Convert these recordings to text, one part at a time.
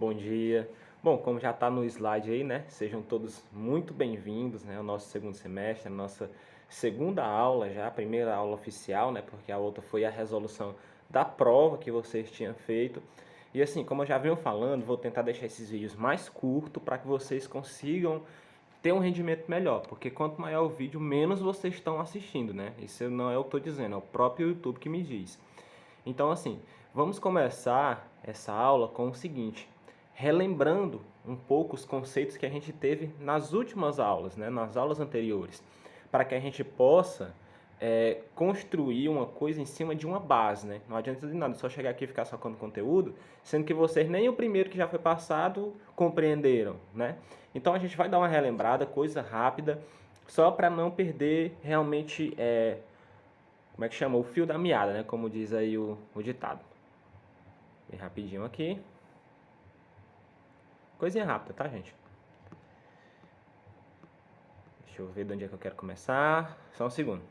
bom dia. Bom, como já está no slide aí, né? Sejam todos muito bem-vindos, né? Ao nosso segundo semestre, a nossa segunda aula já, a primeira aula oficial, né? Porque a outra foi a resolução da prova que vocês tinham feito. E assim, como eu já venho falando, vou tentar deixar esses vídeos mais curtos para que vocês consigam ter um rendimento melhor, porque quanto maior o vídeo, menos vocês estão assistindo, né? Isso não é o que eu estou dizendo, é o próprio YouTube que me diz. Então, assim, vamos começar essa aula com o seguinte, relembrando um pouco os conceitos que a gente teve nas últimas aulas, né, nas aulas anteriores, para que a gente possa construir uma coisa em cima de uma base, né? Não adianta de nada só chegar aqui e ficar sacando conteúdo, sendo que vocês nem o primeiro que já foi passado compreenderam, né? Então a gente vai dar uma relembrada, coisa rápida, só para não perder realmente como é que chama? O fio da meada, né? Como diz aí o ditado. Bem rapidinho aqui. Coisinha rápida, tá, gente? Deixa eu ver de onde é que eu quero começar. Só um segundo.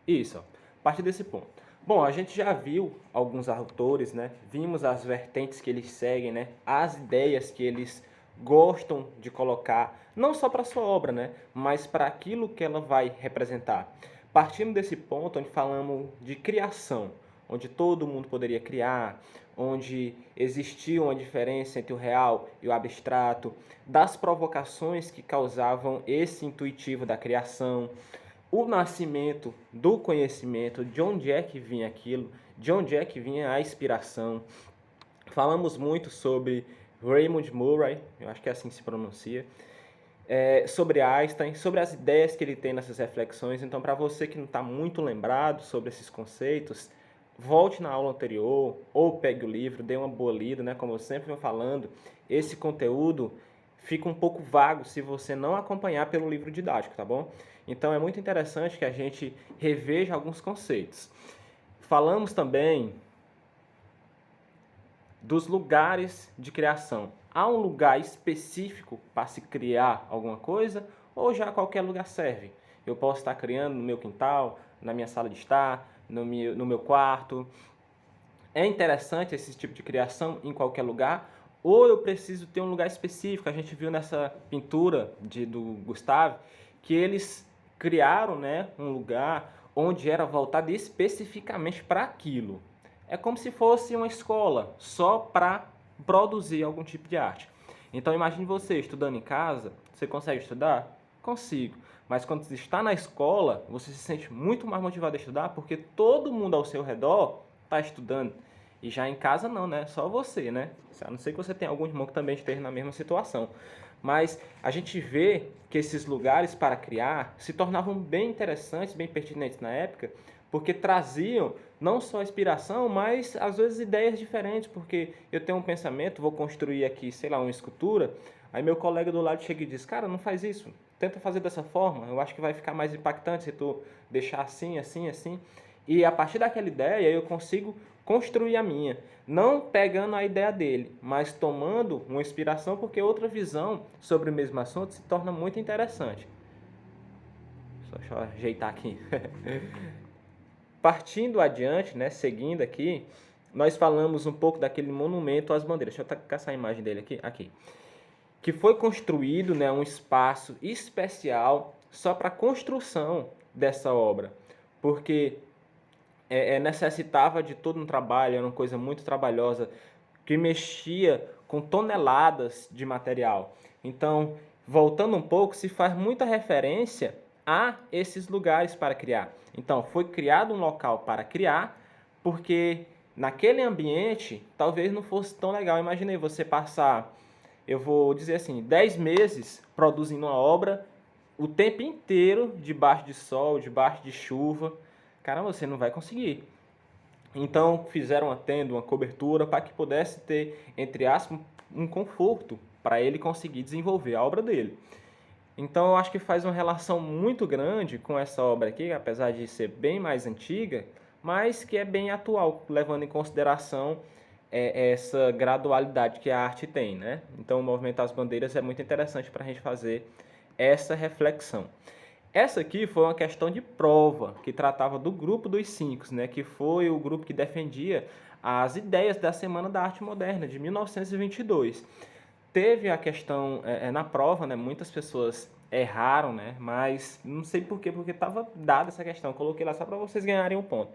Isso, ó. A partir desse ponto. Bom, a gente já viu alguns autores, né? Vimos as vertentes que eles seguem, né? As ideias que eles gostam de colocar, não só para sua obra, né? Mas para aquilo que ela vai representar. Partindo desse ponto onde falamos de criação, onde todo mundo poderia criar, onde existia uma diferença entre o real e o abstrato, das provocações que causavam esse intuitivo da criação, o nascimento do conhecimento, de onde é que vinha aquilo, de onde é que vinha a inspiração. Falamos muito sobre Raymond Murray, eu acho que é assim que se pronuncia, sobre Einstein, sobre as ideias que ele tem nessas reflexões. Então, para você que não está muito lembrado sobre esses conceitos, volte na aula anterior ou pegue o livro, dê uma boa lida, né? Como eu sempre venho falando, esse conteúdo fica um pouco vago se você não acompanhar pelo livro didático, tá bom? Então é muito interessante que a gente reveja alguns conceitos. Falamos também dos lugares de criação. Há um lugar específico para se criar alguma coisa ou já qualquer lugar serve? Eu posso estar criando no meu quintal, na minha sala de estar, no meu quarto. É interessante esse tipo de criação em qualquer lugar ou eu preciso ter um lugar específico? A gente viu nessa pintura do Gustave que eles criaram, né, um lugar onde era voltado especificamente para aquilo. É como se fosse uma escola só para produzir algum tipo de arte. Então imagine você estudando em casa, você consegue estudar? Consigo. Mas quando você está na escola, você se sente muito mais motivado a estudar porque todo mundo ao seu redor está estudando. E já em casa não, né? Só você, né? A não ser que você tenha algum irmão que também esteja na mesma situação. Mas a gente vê que esses lugares para criar se tornavam bem interessantes, bem pertinentes na época, porque traziam não só inspiração, mas às vezes ideias diferentes, porque eu tenho um pensamento, vou construir aqui, sei lá, uma escultura, aí meu colega do lado chega e diz, cara, não faz isso, tenta fazer dessa forma, eu acho que vai ficar mais impactante se tu deixar assim, assim, assim. E a partir daquela ideia eu consigo construir a minha, não pegando a ideia dele, mas tomando uma inspiração, porque outra visão sobre o mesmo assunto se torna muito interessante. Deixa eu ajeitar aqui. Partindo adiante, né, seguindo aqui, nós falamos um pouco daquele monumento às bandeiras. Deixa eu caçar a imagem dele aqui. Que foi construído, né, um espaço especial só para a construção dessa obra, porque necessitava de todo um trabalho, era uma coisa muito trabalhosa, que mexia com toneladas de material. Então, voltando um pouco, se faz muita referência a esses lugares para criar. Então, foi criado um local para criar, porque naquele ambiente talvez não fosse tão legal. Imaginei você passar, eu vou dizer assim, 10 meses produzindo uma obra, o tempo inteiro debaixo de sol, debaixo de chuva. Caramba, você não vai conseguir. Então fizeram uma tenda, uma cobertura para que pudesse ter, entre aspas, um conforto para ele conseguir desenvolver a obra dele. Então eu acho que faz uma relação muito grande com essa obra aqui, apesar de ser bem mais antiga, mas que é bem atual, levando em consideração essa gradualidade que a arte tem, né? Então o Movimento das Bandeiras é muito interessante para a gente fazer essa reflexão. Essa aqui foi uma questão de prova, que tratava do grupo dos cinco, né, que foi o grupo que defendia as ideias da Semana da Arte Moderna, de 1922. Teve a questão na prova, né, muitas pessoas erraram, né, mas não sei por quê, porque estava dada essa questão. Eu coloquei lá só para vocês ganharem um ponto.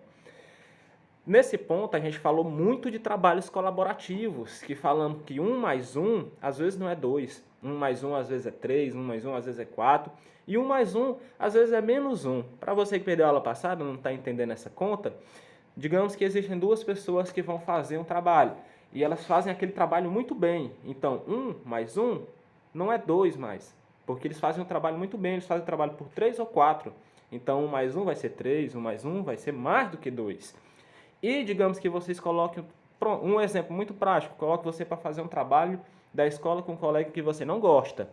Nesse ponto, a gente falou muito de trabalhos colaborativos, que falamos que 1 mais 1 às vezes não é 2, 1 mais 1 às vezes é 3, 1 mais 1 às vezes é 4, e 1 mais 1 às vezes é menos 1. Para você que perdeu a aula passada, não está entendendo essa conta, digamos que existem duas pessoas que vão fazer um trabalho, e elas fazem aquele trabalho muito bem. Então, 1 mais 1 não é 2 mais, porque eles fazem um trabalho muito bem, eles fazem o trabalho por 3 ou 4. Então, 1 mais 1 vai ser 3, 1 mais 1 vai ser mais do que 2. E digamos que vocês coloquem um exemplo muito prático, coloque você para fazer um trabalho da escola com um colega que você não gosta.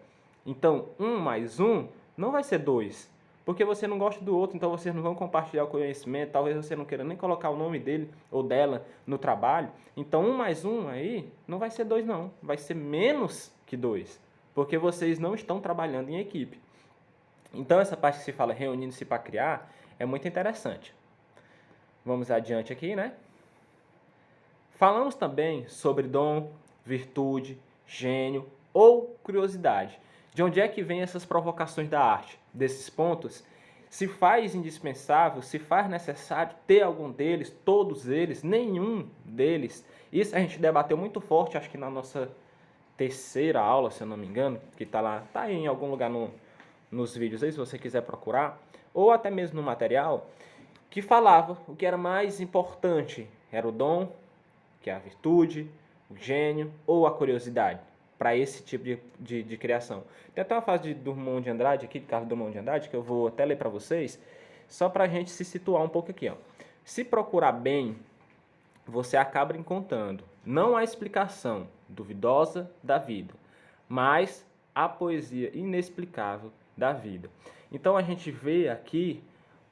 Então, 1 mais 1 não vai ser 2, porque você não gosta do outro, então vocês não vão compartilhar o conhecimento, talvez você não queira nem colocar o nome dele ou dela no trabalho. Então, 1 mais 1 aí não vai ser 2 não, vai ser menos que 2, porque vocês não estão trabalhando em equipe. Então, essa parte que se fala reunindo-se para criar é muito interessante. Vamos adiante aqui, né? Falamos também sobre dom, virtude, gênio ou curiosidade. De onde é que vem essas provocações da arte? Desses pontos, se faz indispensável, se faz necessário ter algum deles, todos eles, nenhum deles. Isso a gente debateu muito forte, acho que na nossa terceira aula, se eu não me engano, que está lá, está aí em algum lugar nos vídeos aí, se você quiser procurar, ou até mesmo no material, que falava o que era mais importante, era o dom, que é a virtude, o gênio ou a curiosidade, para esse tipo de criação. Tem até uma frase de Drummond de Andrade, aqui, de Carlos Drummond de Andrade, que eu vou até ler para vocês, só para a gente se situar um pouco aqui. Ó. Se procurar bem, você acaba encontrando não a explicação duvidosa da vida, mas a poesia inexplicável da vida. Então a gente vê aqui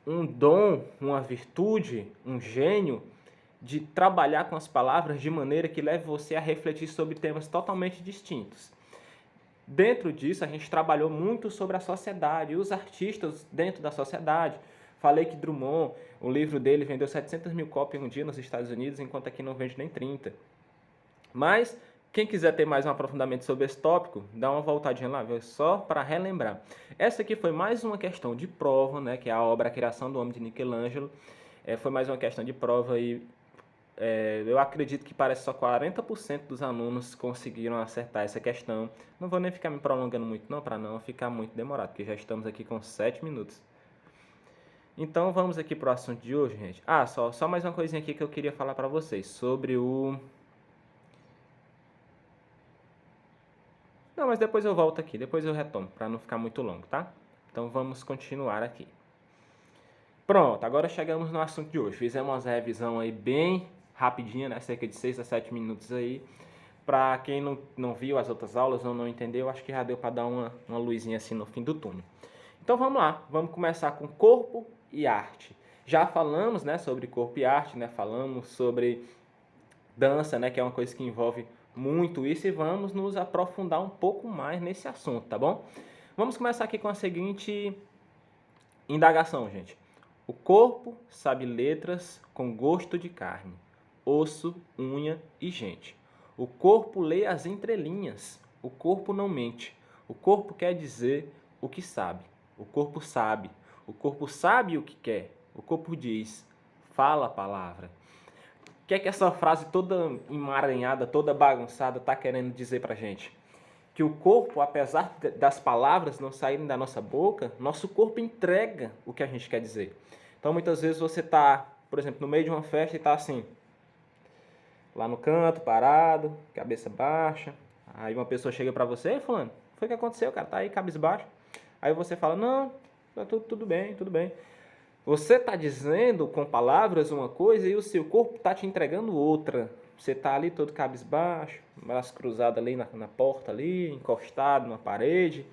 um dom, uma virtude, um gênio de trabalhar com as palavras de maneira que leve você a refletir sobre temas totalmente distintos. Dentro disso, a gente trabalhou muito sobre a sociedade e os artistas dentro da sociedade. Falei que Drummond, o livro dele vendeu 700 mil cópias um dia nos Estados Unidos, enquanto aqui não vende nem 30. Mas quem quiser ter mais um aprofundamento sobre esse tópico, dá uma voltadinha lá, viu? Só para relembrar. Essa aqui foi mais uma questão de prova, né, que é a obra A Criação do Homem de Michelangelo. Foi mais uma questão de prova e eu acredito que parece só 40% dos alunos conseguiram acertar essa questão. Não vou nem ficar me prolongando muito não, para não ficar muito demorado, porque já estamos aqui com 7 minutos. Então vamos aqui para o assunto de hoje, gente. Só mais uma coisinha aqui que eu queria falar para vocês sobre o... Não, mas depois eu volto aqui, depois eu retomo, para não ficar muito longo, tá? Então vamos continuar aqui. Pronto, agora chegamos no assunto de hoje. Fizemos uma revisão aí bem rapidinha, né? Cerca de 6 a 7 minutos aí. Para quem não viu as outras aulas ou não entendeu, acho que já deu para dar uma luzinha assim no fim do túnel. Então vamos lá, vamos começar com corpo e arte. Já falamos, né, sobre corpo e arte, né? Falamos sobre dança, né, que é uma coisa que envolve muito isso, e vamos nos aprofundar um pouco mais nesse assunto, tá bom? Vamos começar aqui com a seguinte indagação, gente. O corpo sabe letras com gosto de carne, osso, unha e gente. O corpo lê as entrelinhas, o corpo não mente. O corpo quer dizer o que sabe. O corpo sabe o que quer. O corpo diz, fala a palavra. O que é que essa frase toda emaranhada, toda bagunçada está querendo dizer pra gente? Que o corpo, apesar das palavras não saírem da nossa boca, nosso corpo entrega o que a gente quer dizer. Então, muitas vezes você está, por exemplo, no meio de uma festa e está assim, lá no canto, parado, cabeça baixa. Aí uma pessoa chega para você, ei, fulano, foi o que aconteceu, cara? Tá aí cabisbaixo. Aí você fala, não, tá tudo bem, tudo bem. Você está dizendo com palavras uma coisa e o seu corpo está te entregando outra. Você está ali todo cabisbaixo, braço cruzado ali na porta ali, encostado na parede.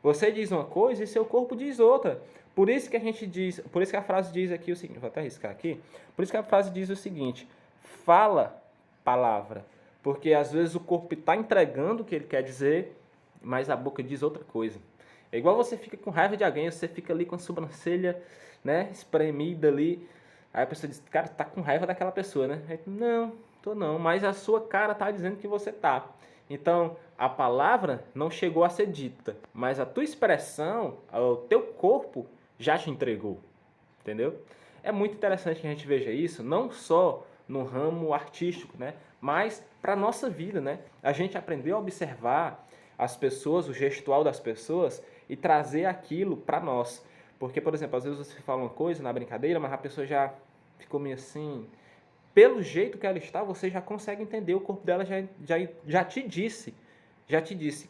Você diz uma coisa e seu corpo diz outra. Por isso que a frase diz aqui o seguinte, vou até arriscar aqui. Por isso que a frase diz o seguinte: fala palavra, porque às vezes o corpo está entregando o que ele quer dizer, mas a boca diz outra coisa. É igual você fica com raiva de alguém, você fica ali com a sobrancelha, né, espremida ali. Aí a pessoa diz, cara, tá com raiva daquela pessoa, né? Aí, não, Tô não, mas a sua cara tá dizendo que você tá. Então, a palavra não chegou a ser dita, mas a tua expressão, o teu corpo já te entregou, entendeu? É muito interessante que a gente veja isso, não só no ramo artístico, né? Mas para a nossa vida, né? A gente aprendeu a observar as pessoas, o gestual das pessoas e trazer aquilo para nós. Porque, por exemplo, às vezes você fala uma coisa na brincadeira, mas a pessoa já ficou meio assim. Pelo jeito que ela está, você já consegue entender, o corpo dela já te disse,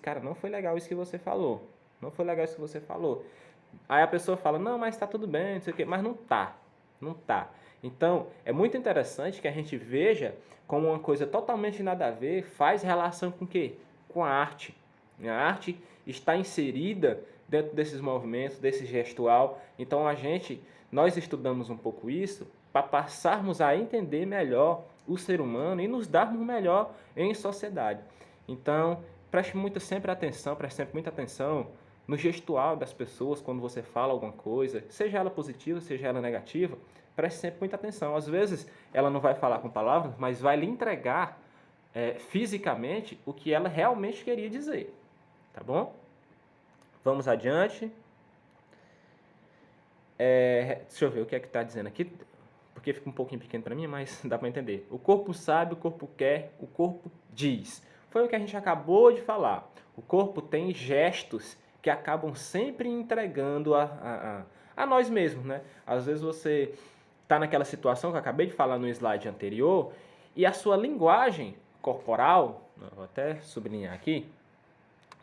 cara, não foi legal isso que você falou. Não foi legal isso que você falou. Aí a pessoa fala, não, mas tá tudo bem, não sei o quê, mas não tá. Não tá. Então, é muito interessante que a gente veja como uma coisa totalmente nada a ver faz relação com o quê? Com a arte. A arte está inserida dentro desses movimentos, desse gestual. Então, nós estudamos um pouco isso para passarmos a entender melhor o ser humano e nos darmos melhor em sociedade. Então, preste sempre muita atenção no gestual das pessoas quando você fala alguma coisa, seja ela positiva, seja ela negativa, preste sempre muita atenção. Às vezes ela não vai falar com palavras, mas vai lhe entregar fisicamente o que ela realmente queria dizer, tá bom? Vamos adiante. Deixa eu ver o que é que está dizendo aqui, porque fica um pouquinho pequeno para mim, mas dá para entender. O corpo sabe, o corpo quer, o corpo diz. Foi o que a gente acabou de falar. O corpo tem gestos que acabam sempre entregando a nós mesmos, né? Às vezes você está naquela situação que eu acabei de falar no slide anterior e a sua linguagem corporal, vou até sublinhar aqui,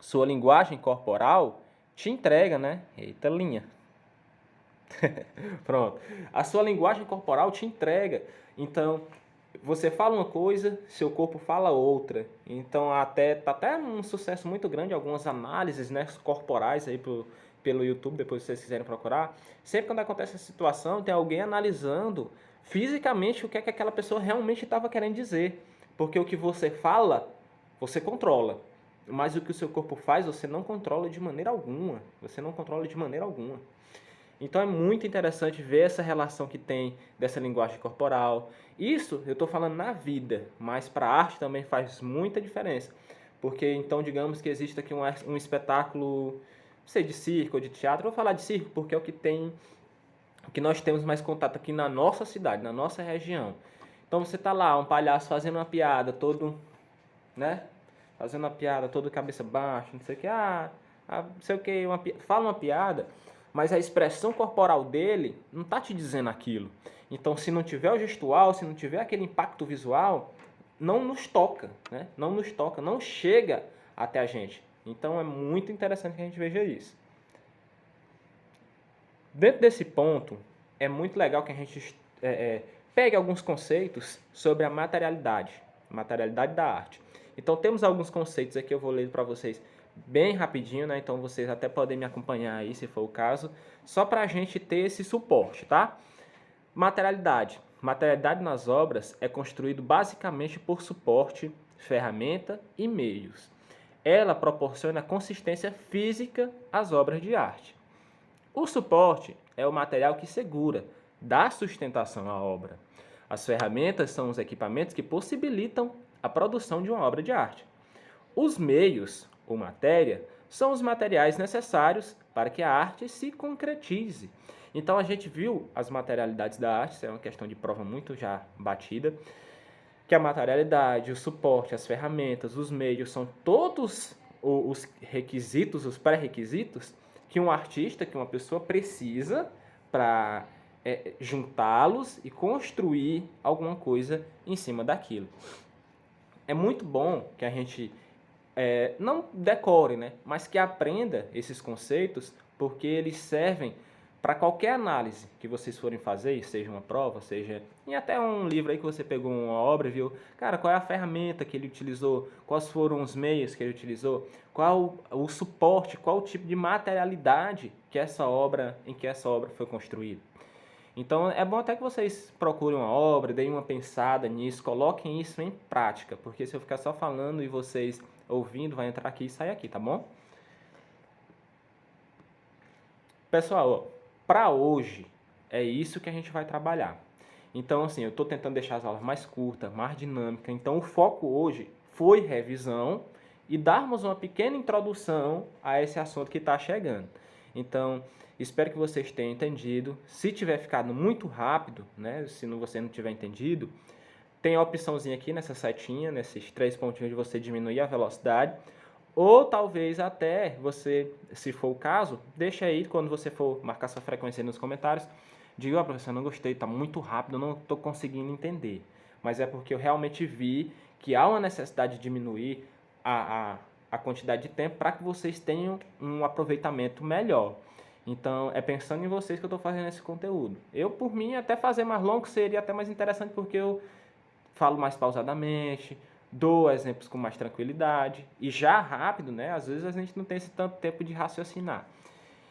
sua linguagem corporal te entrega, né? Eita linha. Pronto. A sua linguagem corporal te entrega. Então, você fala uma coisa, seu corpo fala outra. Então, tá até um sucesso muito grande algumas análises, né, corporais aí pelo YouTube, depois se vocês quiserem procurar. Sempre quando acontece essa situação, tem alguém analisando fisicamente o que é que aquela pessoa realmente estava querendo dizer. Porque o que você fala, você controla. Mas o que o seu corpo faz, você não controla de maneira alguma. Você não controla de maneira alguma. Então é muito interessante ver essa relação que tem dessa linguagem corporal. Isso eu estou falando na vida, mas para a arte também faz muita diferença. Porque então digamos que existe aqui um espetáculo, não sei, de circo ou de teatro. Eu vou falar de circo porque é o que nós temos mais contato aqui na nossa cidade, na nossa região. Então você está lá, um palhaço fazendo uma piada, todo, né? Fazendo uma piada, todo cabeça baixa, não sei o que, não sei o que, fala uma piada, mas a expressão corporal dele não está te dizendo aquilo. Então, se não tiver o gestual, se não tiver aquele impacto visual, não nos toca, né? Não nos toca, não chega até a gente. Então, é muito interessante que a gente veja isso. Dentro desse ponto, é muito legal que a gente pegue alguns conceitos sobre a materialidade da arte. Então, temos alguns conceitos aqui, eu vou ler para vocês bem rapidinho, né? Então, vocês até podem me acompanhar aí, se for o caso, só para a gente ter esse suporte, tá? Materialidade. Materialidade nas obras é construído basicamente por suporte, ferramenta e meios. Ela proporciona consistência física às obras de arte. O suporte é o material que segura, dá sustentação à obra. As ferramentas são os equipamentos que possibilitam a produção de uma obra de arte. Os meios, ou matéria, são os materiais necessários para que a arte se concretize. Então a gente viu as materialidades da arte, isso é uma questão de prova muito já batida, que a materialidade, o suporte, as ferramentas, os meios são todos os requisitos, os pré-requisitos que um artista, que uma pessoa precisa para juntá-los e construir alguma coisa em cima daquilo. É muito bom que a gente não decore, né, mas que aprenda esses conceitos, porque eles servem para qualquer análise que vocês forem fazer, seja uma prova, seja em até um livro aí que você pegou uma obra e viu, cara, qual é a ferramenta que ele utilizou, quais foram os meios que ele utilizou, qual o suporte, qual o tipo de materialidade que em que essa obra foi construída. Então é bom até que vocês procurem uma obra, deem uma pensada nisso, coloquem isso em prática, porque se eu ficar só falando e vocês ouvindo, vai entrar aqui e sair aqui, tá bom? Pessoal, para hoje é isso que a gente vai trabalhar. Então, assim, eu estou tentando deixar as aulas mais curtas, mais dinâmicas. Então, o foco hoje foi revisão e darmos uma pequena introdução a esse assunto que está chegando. Então, espero que vocês tenham entendido. Se tiver ficado muito rápido, né, se você não tiver entendido, tem a opçãozinha aqui nessa setinha, nesses 3 pontinhos de você diminuir a velocidade. Ou talvez até você, se for o caso, deixa aí quando você for marcar sua frequência aí nos comentários. Diga, ó, professor, não gostei, está muito rápido, não estou conseguindo entender. Mas é porque eu realmente vi que há uma necessidade de diminuir a quantidade de tempo para que vocês tenham um aproveitamento melhor. Então, é pensando em vocês que eu estou fazendo esse conteúdo. Eu, por mim, até fazer mais longo seria até mais interessante, porque eu falo mais pausadamente, dou exemplos com mais tranquilidade. E já rápido, né? Às vezes a gente não tem esse tanto tempo de raciocinar.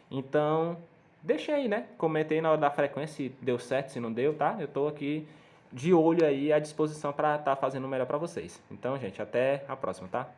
Então, deixa aí, né? Comenta aí na hora da frequência se deu certo, se não deu, tá? Eu estou aqui de olho aí à disposição para estar fazendo o melhor para vocês. Então, gente, até a próxima, tá?